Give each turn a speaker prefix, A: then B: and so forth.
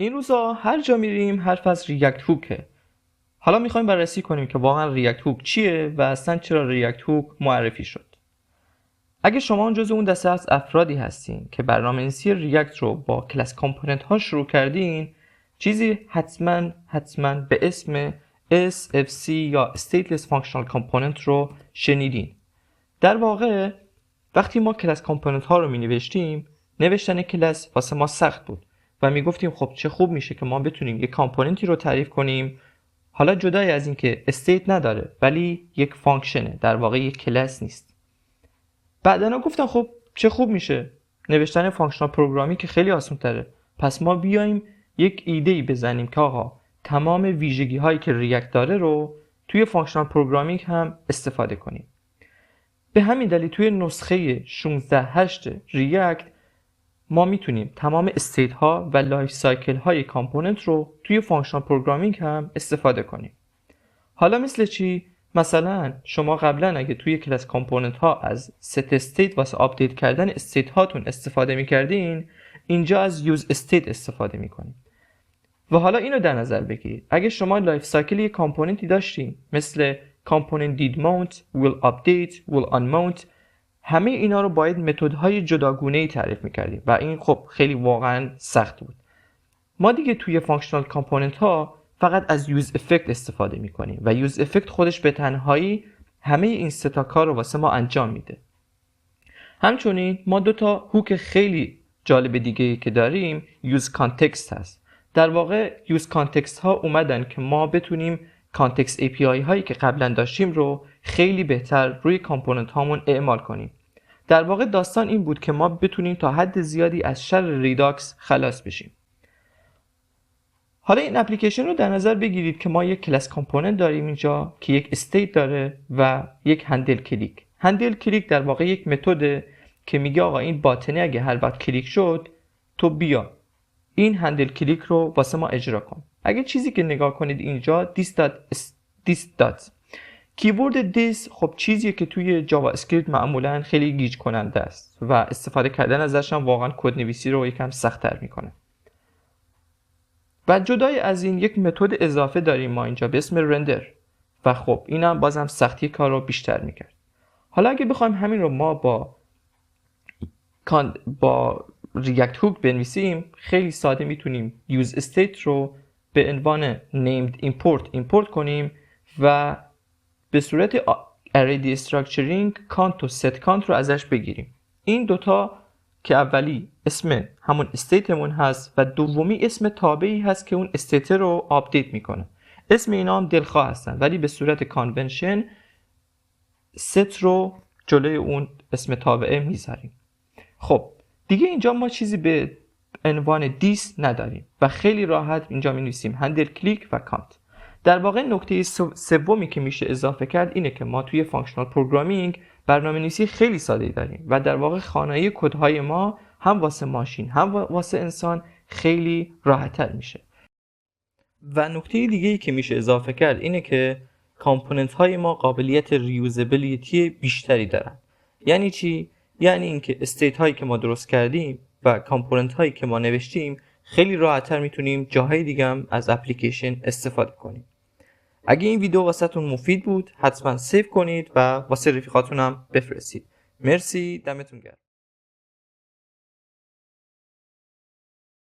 A: این روزا هر جا میریم حرف از ریاکت هوکه. حالا میخوایم بررسی کنیم که واقعا ریاکت هوک چیه و اصلا چرا ریاکت هوک معرفی شد. اگه شما جزو اون دسته از افرادی هستین که برنامه‌نویسی ریاکت رو با کلاس کامپوننت ها شروع کردین، چیزی حتما به اسم SFC یا Stateless Functional Component رو شنیدین. در واقع وقتی ما کلاس کامپوننت ها رو می نوشتیم، نوشتن کلاس واسه ما سخت بود و می گفتیم خب چه خوب میشه که ما بتونیم یک کامپوننتی رو تعریف کنیم، حالا جدای از این که استیت نداره ولی یک فانکشنه، در واقع یک کلاس نیست. بعدنا گفتم خب چه خوب میشه نوشتن فانکشنال پروگرامی که خیلی آسان تره، پس ما بیایم یک ایده‌ای بزنیم که آقا تمام ویژگی هایی که ریاکت داره رو توی فانکشنال پروگرامینگ هم استفاده کنیم. به همین دلیل توی نسخه 16.8 ریاکت ما میتونیم تمام استیت ها و لایف سایکل های کامپوننت رو توی فانکشنال پروگرامینگ هم استفاده کنیم. حالا مثل چی؟ مثلا شما قبلا اگه توی کلاس کامپوننت ها از set state واسه آپدیت کردن استیت هاتون استفاده میکردین، اینجا از use state استفاده میکنیم. و حالا اینو در نظر بگیرید، اگه شما لایف سایکل یک کامپوننتی داشتین مثل component did mount, will update, will unmount، همه اینا رو باید متدهای جداگونه‌ای تعریف میکردیم و این خب خیلی واقعا سخت بود. ما دیگه توی فانکشنال کامپوننت ها فقط از یوز افکت استفاده میکنیم و یوز افکت خودش به تنهایی همه این سه تا کار رو واسه ما انجام میده. همچنین ما دو تا هوک خیلی جالب دیگه‌ای که داریم یوز کانتکست هست. در واقع یوز کانتکست ها اومدن که ما بتونیم کانتکست API هایی که قبلا داشتیم رو خیلی بهتر روی کامپوننت هامون اعمال کنیم. در واقع داستان این بود که ما بتونیم تا حد زیادی از شر ریداکس خلاص بشیم. حالا این اپلیکیشن رو در نظر بگیرید که ما یک کلاس کامپوننت داریم اینجا که یک استیت داره و یک هندل کلیک. هندل کلیک در واقع یک متده که میگه آقا این باتنه اگه هر وقت کلیک شد تو بیا این هندل کلیک رو واسه ما اجرا کن. اگه چیزی که نگاه کنید اینجا this dot کیورد this خب چیزیه که توی جاوا اسکریپت معمولا خیلی گیج کننده است و استفاده کردن ازش هم واقعا کد نویسی رو یکم سخت‌تر میکنه. و جدای از این یک متد اضافه داریم ما اینجا به اسم رندر و خب اینم بازم سختی کار رو بیشتر میکرد. حالا اگه بخوایم همین رو ما با ریاکت هوک بنویسیم، خیلی ساده میتونیم use state رو به عنوان named import کنیم و به صورت array destructuring count و set count رو ازش بگیریم. این دوتا که اولی اسم همون استیتمون هست و دومی اسم تابعی هست که اون استیت رو آپدیت میکنه. اسم اینا هم دلخواه هستن ولی به صورت کانونشن ست رو جلوی اون اسم تابعه میذاریم. خب دیگه اینجا ما چیزی به عنوان دیس نداریم و خیلی راحت اینجا می‌نویسیم هندل کلیک و کانت. در واقع نکته سومی که میشه اضافه کرد اینه که ما توی فانکشنال پروگرامینگ برنامه‌نویسی خیلی ساده‌ای داریم و در واقع خانه کدهای ما هم واسه ماشین هم واسه انسان خیلی راحت‌تر میشه. و نکته دیگه‌ای که میشه اضافه کرد اینه که کامپوننت های ما قابلیت ریوزبیلیتی بیشتری دارن. یعنی چی؟ یعنی اینکه استیت هایی که ما درست کردیم و کامپوننت هایی که ما نوشتیم خیلی راحت‌تر میتونیم جاهای دیگه هم از اپلیکیشن استفاده کنیم. اگه این ویدیو واسهتون مفید بود حتما سیو کنید و واسه رفیقاتون هم بفرستید. مرسی، دمتون گرم.